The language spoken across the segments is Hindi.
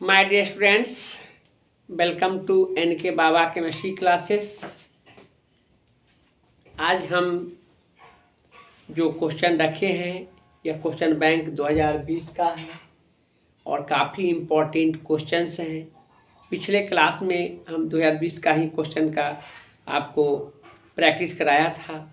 My dear students, welcome to NK Baba chemistry classes. आज हम जो क्वेश्चन रखे हैं यह क्वेश्चन बैंक 2020 का है और काफ़ी इम्पोर्टेंट क्वेश्चंस हैं। पिछले क्लास में हम 2020 का ही क्वेश्चन का आपको प्रैक्टिस कराया था।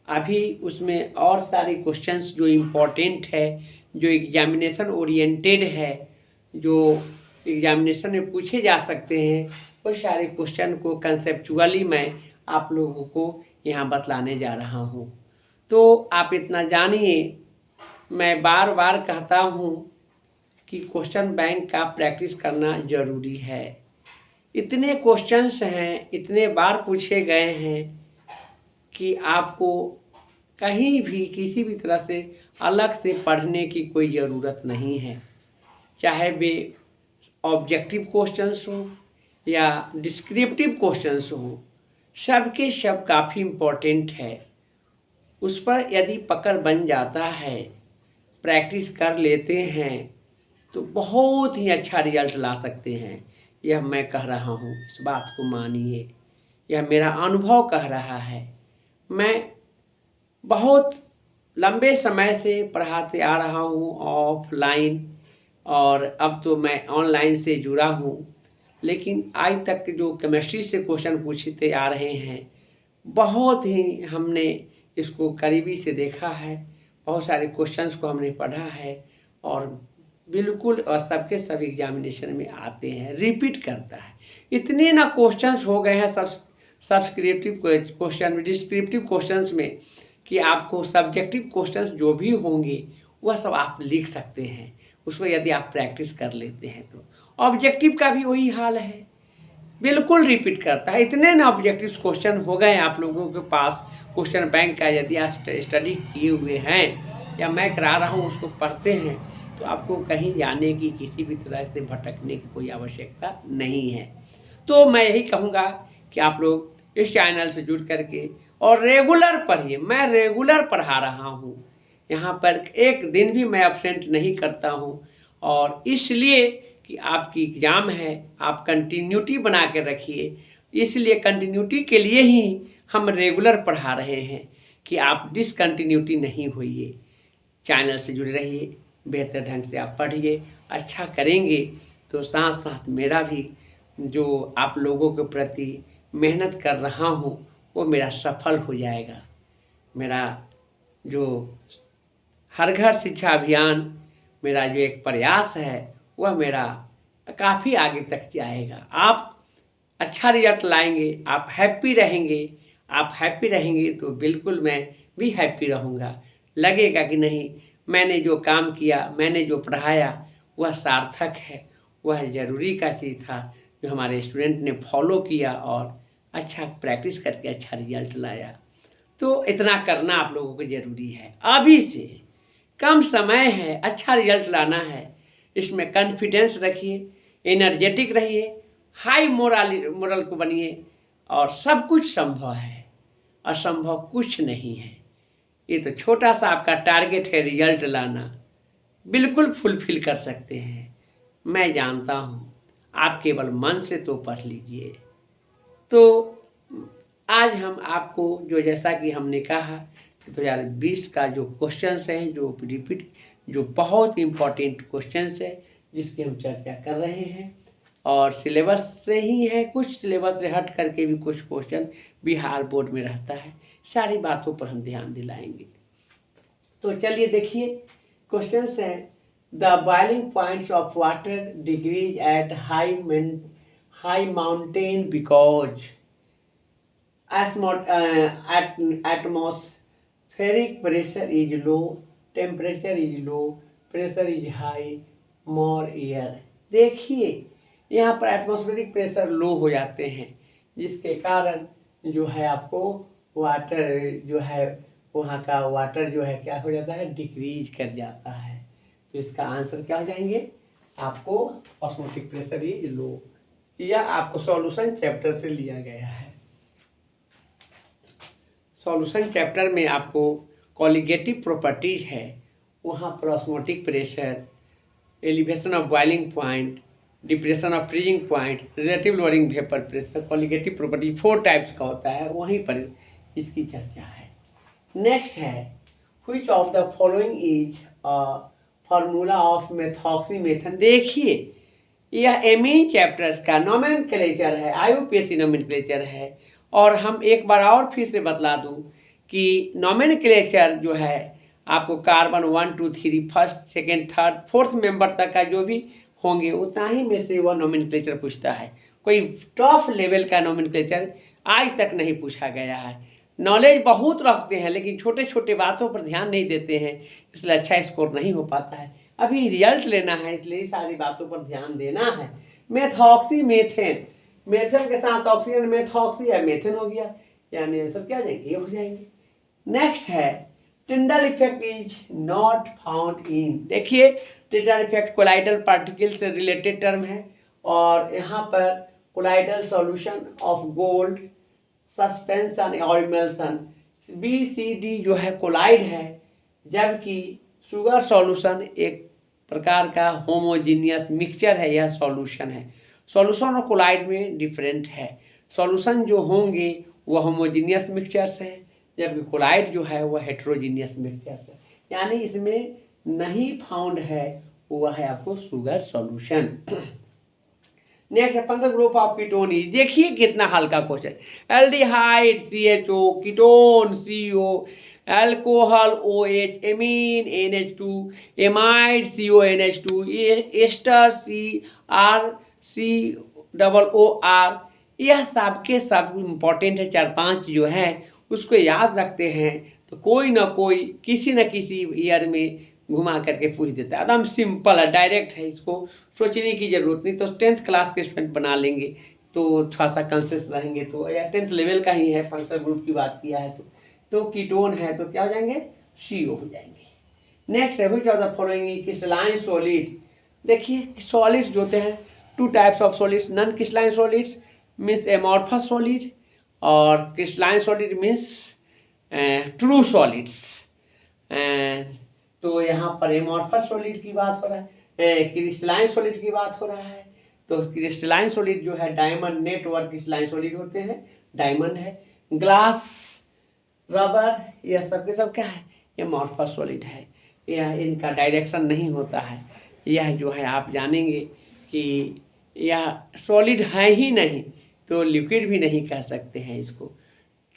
अभी उसमें और सारे क्वेश्चंस जो इम्पोर्टेंट है, जो एग्जामिनेशन ओरिएंटेड है, जो एग्जामिनेशन में पूछे जा सकते हैं, वो सारे क्वेश्चन को कंसेप्चुअली मैं आप लोगों को यहाँ बतलाने जा रहा हूँ। तो आप इतना जानिए, मैं बार बार कहता हूँ कि क्वेश्चन बैंक का प्रैक्टिस करना ज़रूरी है। इतने क्वेश्चंस हैं, इतने बार पूछे गए हैं कि आपको कहीं भी किसी भी तरह से अलग से पढ़ने की कोई ज़रूरत नहीं है। चाहे वे ऑब्जेक्टिव क्वेश्चंस हों या डिस्क्रिप्टिव क्वेश्चंस हों, सबके सब काफ़ी इम्पोर्टेंट है। उस पर यदि पकड़ बन जाता है, प्रैक्टिस कर लेते हैं, तो बहुत ही अच्छा रिजल्ट ला सकते हैं। यह मैं कह रहा हूँ, इस बात को मानिए। यह मेरा अनुभव कह रहा है। मैं बहुत लंबे समय से पढ़ाते आ रहा हूँ ऑफलाइन, और अब तो मैं ऑनलाइन से जुड़ा हूँ। लेकिन आज तक जो केमिस्ट्री से क्वेश्चन पूछते आ रहे हैं, बहुत ही हमने इसको करीबी से देखा है। बहुत सारे क्वेश्चंस को हमने पढ़ा है और बिल्कुल और सबके सब एग्जामिनेशन में आते हैं, रिपीट करता है। इतने ना क्वेश्चंस हो गए हैं सब्सक्रिप्टिव क्वेश्चन, डिस्क्रिप्टिव क्वेश्चंस में, कि आपको सब्जेक्टिव क्वेश्चंस जो भी होंगे वह सब आप लिख सकते हैं, उसको यदि आप प्रैक्टिस कर लेते हैं तो। ऑब्जेक्टिव का भी वही हाल है, बिल्कुल रिपीट करता है। इतने ना ऑब्जेक्टिव क्वेश्चन हो गए आप लोगों के पास क्वेश्चन बैंक का, यदि आप स्टडी किए हुए हैं या मैं करा रहा हूँ उसको पढ़ते हैं, तो आपको कहीं जाने की, किसी भी तरह से भटकने की कोई आवश्यकता नहीं है। तो मैं यही कहूँगा कि आप लोग इस चैनल से जुड़ करके और रेगुलर पढ़िए। मैं रेगुलर पढ़ा रहा हूँ, यहाँ पर एक दिन भी मैं एब्सेंट नहीं करता हूँ, और इसलिए कि आपकी एग्ज़ाम है, आप कंटिन्यूटी बना के रखिए। इसलिए कंटिन्यूटी के लिए ही हम रेगुलर पढ़ा रहे हैं कि आप डिसकंटिन्यूटी नहीं होइए। चैनल से जुड़े रहिए, बेहतर ढंग से आप पढ़िए। अच्छा करेंगे तो साथ साथ मेरा भी जो आप लोगों के प्रति मेहनत कर रहा हूँ वो मेरा सफल हो जाएगा। मेरा जो हर घर शिक्षा अभियान, मेरा जो एक प्रयास है, वह मेरा काफ़ी आगे तक जाएगा। आप अच्छा रिजल्ट लाएंगे, आप हैप्पी रहेंगे। आप हैप्पी रहेंगे तो बिल्कुल मैं भी हैप्पी रहूँगा। लगेगा कि नहीं, मैंने जो काम किया, मैंने जो पढ़ाया वह सार्थक है, वह ज़रूरी का चीज़ था, जो हमारे स्टूडेंट ने फॉलो किया और अच्छा प्रैक्टिस करके अच्छा रिजल्ट लाया। तो इतना करना आप लोगों को ज़रूरी है। अभी से कम समय है, अच्छा रिजल्ट लाना है। इसमें कॉन्फिडेंस रखिए, एनर्जेटिक रहिए, हाई मोरल को बनिए, और सब कुछ संभव है, असंभव कुछ नहीं है। ये तो छोटा सा आपका टारगेट है, रिजल्ट लाना, बिल्कुल फुलफिल कर सकते हैं। मैं जानता हूँ, आप केवल मन से तो पढ़ लीजिए। तो आज हम आपको जो, जैसा कि हमने कहा, 2020 का जो क्वेश्चंस हैं, जो रिपीट, जो बहुत इम्पोर्टेंट क्वेश्चंस है, जिसकी हम चर्चा कर रहे हैं, और सिलेबस से ही है, कुछ सिलेबस से हट करके भी कुछ क्वेश्चन बिहार बोर्ड में रहता है। सारी बातों पर हम ध्यान दिलाएंगे। तो चलिए देखिए, क्वेश्चंस हैं, the boiling points of water decrease at high mountain because atmospheric pressure is low, temperature is low, pressure is high, more air। देखिए, यहाँ पर एटमॉस्फेरिक प्रेशर लो हो जाते हैं, जिसके कारण जो है आपको वाटर जो है, वहाँ का वाटर जो है क्या हो जाता है, डिक्रीज कर जाता है। तो इसका आंसर क्या हो जाएंगे आपको, ऑस्मोटिक प्रेशर इज लो। यह आपको सॉल्यूशन चैप्टर से लिया गया है। सॉल्यूशन चैप्टर में आपको कॉलिगेटिव प्रॉपर्टीज है, वहाँ पर osmotic pressure, elevation of boiling point, depression of freezing point, relative lowering vapour pressure, colligative property, 4 types का होता है, वहीं पर इसकी चर्चा है। नेक्स्ट है which of the following is formula of methoxymethane. देखिए यह एमीन चैप्टर्स का नोमेनक्लेचर है, IUPAC नोमेनक्लेचर है। और हम एक बार और फिर से बतला दूं कि नोमेनक्लेचर जो है आपको carbon 1 2 3 first second third fourth member तक का जो भी होंगे उतना ही में से वह नोमेनक्लेचर पूछता है। कोई टॉप लेवल का नोमेनक्लेचर आज तक नहीं पूछा गया है। नॉलेज बहुत रखते हैं लेकिन छोटे छोटे बातों पर ध्यान नहीं देते हैं, इसलिए अच्छा स्कोर नहीं हो पाता है। अभी रिजल्ट लेना है इसलिए सारी बातों पर ध्यान देना है। मेथॉक्सीमेथेन, मेथेन के साथ ऑक्सीजन मेथॉक्सी है, मेथेन हो गया, यानी आंसर क्या जाएंगे, ये हो जाएंगे। नेक्स्ट है Tyndall effect is not found in. देखिए टिंडल इफेक्ट कोलाइडल पार्टिकल से रिलेटेड टर्म है और यहाँ पर colloidal solution of gold suspension और इमल्सन, BCD जो है कोलाइड है, जबकि शुगर सॉल्यूशन एक प्रकार का होमोजीनियस मिक्सचर है, यह सॉल्यूशन है। सॉल्यूशन और कोलाइड में डिफरेंट है। सॉल्यूशन जो होंगे वह होमोजीनियस मिक्सचर्स है, जबकि कोलाइड जो है वह हेट्रोजीनियस मिक्सचर्स है, यानी इसमें नहीं फाउंड है वह है आपको शुगर सॉल्यूशन। नेक्स्ट है functional group of ketone is. देखिए कितना हल्का question, aldehyde CHO, ketone CO, alcohol OH, amine NH2, amide CONH2, ester CrCOOR। यह सब के सब इम्पोर्टेंट है, 4-5 जो है उसको याद रखते हैं तो कोई ना कोई किसी न किसी ईयर में घुमा करके पूछ देता है। एकदम सिंपल है, डायरेक्ट है, इसको सोचने की जरूरत नहीं। तो 10th क्लास के स्टूडेंट बना लेंगे तो थोड़ा सा कंसेस रहेंगे। तो या 10th लेवल का ही है, फंक्शनल ग्रुप की बात किया है तो कीटोन है तो क्या हो जाएंगे, CO हो जाएंगे। नेक्स्ट है which of the following crystalline solid. देखिए सॉलिड्स जो होते हैं 2 types of solids, non crystalline solids means amorphous solid और crystalline solid means true solids. तो यहाँ पर एमॉर्फस सॉलिड की बात हो रहा है, क्रिस्टलाइन सॉलिड की बात हो रहा है। तो क्रिस्टलाइन सॉलिड जो है डायमंड नेटवर्क क्रिस्टलाइन सॉलिड होते हैं, डायमंड है, ग्लास रबर, यह सब के सब क्या है, एमॉर्फस सॉलिड है। यह इनका डायरेक्शन नहीं होता है। यह जो है आप जानेंगे कि यह सॉलिड है ही नहीं तो लिक्विड भी नहीं कह सकते हैं इसको,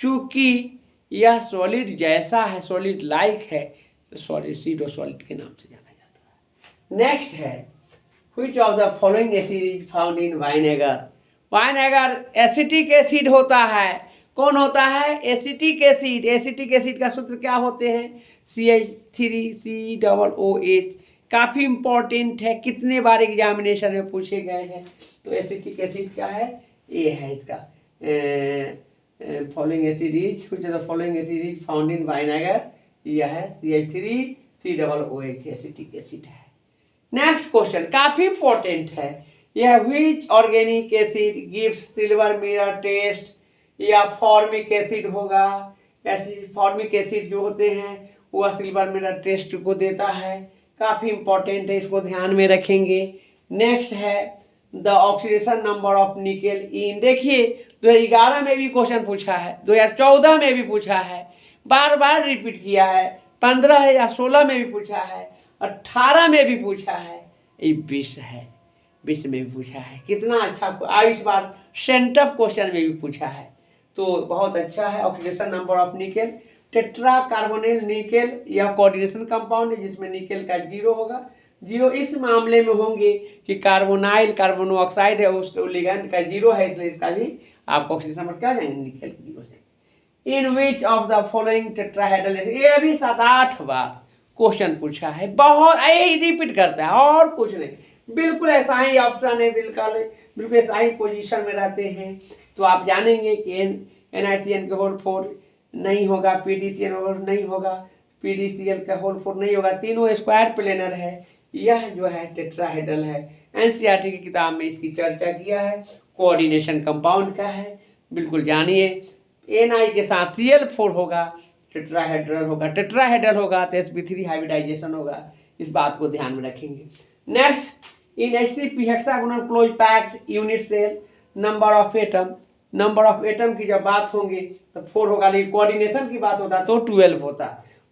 चूँकि यह सॉलिड जैसा है, सॉलिड लाइक है, तो सॉलिड सीडो सॉलिड के नाम से जाना जाता है। नेक्स्ट है which of the following acid is found in vinegar. Vinegar acetic acid होता है। कौन होता है, एसिटिक एसिड। एसिटिक एसिड का सूत्र क्या होते हैं, CH3COOH। काफ़ी इंपॉर्टेंट है, कितने बार एग्जामिनेशन में पूछे गए हैं। तो एसिटिक एसिड क्या है, ये है इसका following acid is which of the following acid is found in vinegar, यह है CH3COOH एसिटिक एसिड है। नेक्स्ट क्वेश्चन काफी इंपॉर्टेंट है, यह which organic acid gives silver mirror test, या फॉर्मिक एसिड होगा। ऐसे फॉर्मिक एसिड जो होते हैं वह सिल्वर मिरर टेस्ट को देता है, काफी इंपॉर्टेंट है, इसको ध्यान में रखेंगे। नेक्स्ट है the oxidation number of nickel in. देखिए 2011 में भी क्वेश्चन पूछा है, 2014 में भी पूछा है, बार बार रिपीट किया है, 15 या 16 में भी पूछा है, 18 में भी पूछा है, ये 20 है, 20 में भी पूछा है। कितना अच्छा, इस बार सेंटअप क्वेश्चन में भी पूछा है, तो बहुत अच्छा है। Oxidation number of nickel, tetra carbonyl nickel यह कोऑर्डिनेशन कंपाउंड है जिसमें निकेल का 0 होगा। 0 इस मामले में होंगे कि कार्बोनाइल कार्बोनोऑक्साइड है, उसके लिगेंड का 0 है, इसलिए इसका भी आपको ऑक्सीडेशन नंबर क्या जाएंगे, निकेल 0 जाएंगे। In which of the following tetrahedral, ये भी 7-8 बार क्वेश्चन पूछा है, बहुत यही रिपीट करता है और कुछ नहीं, बिल्कुल ऐसा ही ऑप्शन है, बिल्कुल ऐसा ही पोजीशन में रहते हैं। तो आप जानेंगे कि NiCN के होल 4 नहीं होगा, PDCN नहीं होगा, PDCl का होल 4 नहीं होगा, तीनों स्क्वायर प्लेनर है, यह जो है टेट्राहेड्रल है। NCERT की किताब में इसकी चर्चा किया है, कोऑर्डिनेशन कंपाउंड का है, बिल्कुल जानिए। Na के साथ Cl4 होगा, टेट्राहेड्रल होगा, टेट्राहेड्रल होगा तो sp3 हाइब्रिडाइजेशन होगा, इस बात को ध्यान में रखेंगे। Next in HCP hexagonal close packed unit cell number of atom की जब बात होंगी तो 4 होगा, लेकिन कोऑर्डिनेशन की बात होता तो 12 होता।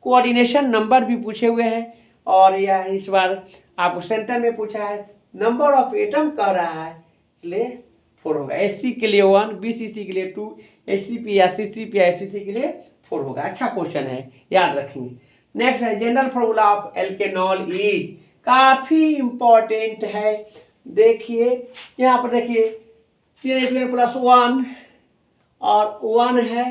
कोऑर्डिनेशन नंबर भी पूछे हुए हैं और यह इस बार आपको सेंटर में पूछा है, नंबर ऑफ एटम कह रहा है इसलिए 4 होगा। SC के लिए 1, BCC के लिए 2, HCP या CCP या FCC के लिए 4 होगा। अच्छा क्वेश्चन है, याद रखेंगे। नेक्स्ट है जनरल फॉर्मूला ऑफ एल्केनॉल इज, काफी इंपॉर्टेंट है। देखिए यहाँ पर देखिए CH+1 और 1 है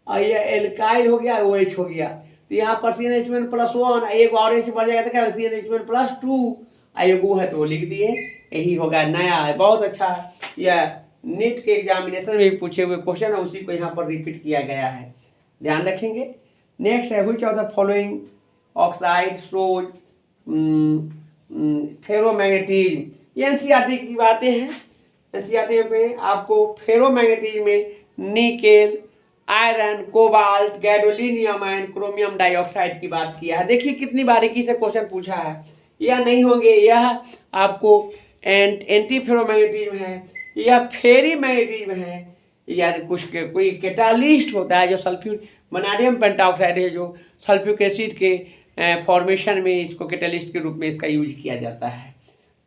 और ये एल्काइल हो गया, OH हो गया। तो यहाँ पर CH+1 एक और H बढ़ जाएगा तो क्या CH+2 एगो है तो वो लिख दिए, यही होगा, नया है, बहुत अच्छा है। यह नीट के एग्जामिनेशन में भी पूछे हुए क्वेश्चन है, उसी को यहाँ पर रिपीट किया गया है, ध्यान रखेंगे। नेक्स्ट है which of the following oxide shows ferromagnetism. ये NCERT की बातें हैं। NCERT में आपको फेरोमैग्नेटिज्म में nickel, iron, cobalt, gadolinium and chromium dioxide की बात किया है। देखिए कितनी बारीकी से क्वेश्चन पूछा है। यह नहीं होंगे, यह आपको एंटी फेरोमैग्नेटिज्म है, यह फेरी मैग्नेटिज्म है, या कुछ कोई कैटालिस्ट होता है जो सल्फ्यूट वनाडियम पेंटाऑक्साइड है जो सल्फ्यूरिक एसिड के फॉर्मेशन में इसको कैटालिस्ट के रूप में इसका यूज किया जाता है।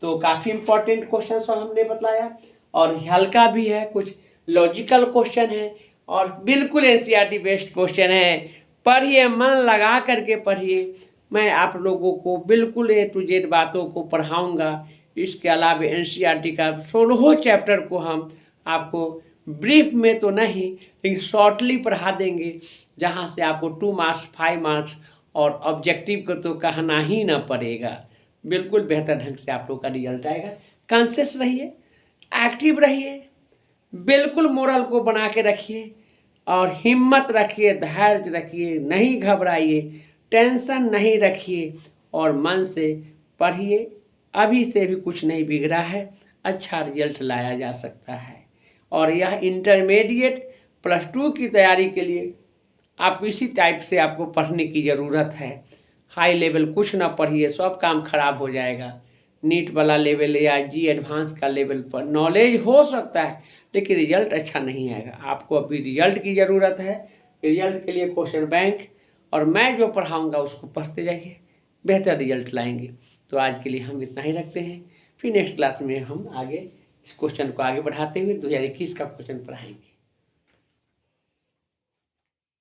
तो काफ़ी इंपॉर्टेंट क्वेश्चन सब हमने बताया और हल्का भी है, कुछ लॉजिकल क्वेश्चन है और बिल्कुल NCERT बेस्ड क्वेश्चन है। पढ़िए, मन लगा करके पढ़िए। मैं आप लोगों को बिल्कुल A to Z बातों को पढ़ाऊँगा। इसके अलावा NCERT का 16 चैप्टर को हम आपको ब्रीफ में तो नहीं लेकिन शॉर्टली पढ़ा देंगे, जहाँ से आपको 2 मार्क्स 5 मार्क्स और ऑब्जेक्टिव को तो कहना ही ना पड़ेगा। बिल्कुल बेहतर ढंग से आप लोग का रिजल्ट आएगा। कॉन्शियस रहिए, एक्टिव रहिए, बिल्कुल मोरल को बना के रखिए और हिम्मत रखिए, धैर्य रखिए, नहीं घबराइए, टेंशन नहीं रखिए और मन से पढ़िए। अभी से भी कुछ नहीं बिगड़ा है, अच्छा रिजल्ट लाया जा सकता है। और यह इंटरमीडिएट +2 की तैयारी के लिए आप इसी टाइप से आपको पढ़ने की ज़रूरत है। हाई लेवल कुछ ना पढ़िए, सब काम खराब हो जाएगा। नीट वाला लेवल या जी एडवांस का लेवल पर नॉलेज हो सकता है लेकिन रिजल्ट अच्छा नहीं आएगा। आपको अभी रिजल्ट की ज़रूरत है। रिजल्ट के लिए क्वेश्चन बैंक और मैं जो पढ़ाऊँगा उसको पढ़ते जाइए, बेहतर रिजल्ट लाएंगे। तो आज के लिए हम इतना ही रखते हैं, फिर नेक्स्ट क्लास में हम आगे इस क्वेश्चन को आगे बढ़ाते हुए 2021 का क्वेश्चन पढ़ाएंगे।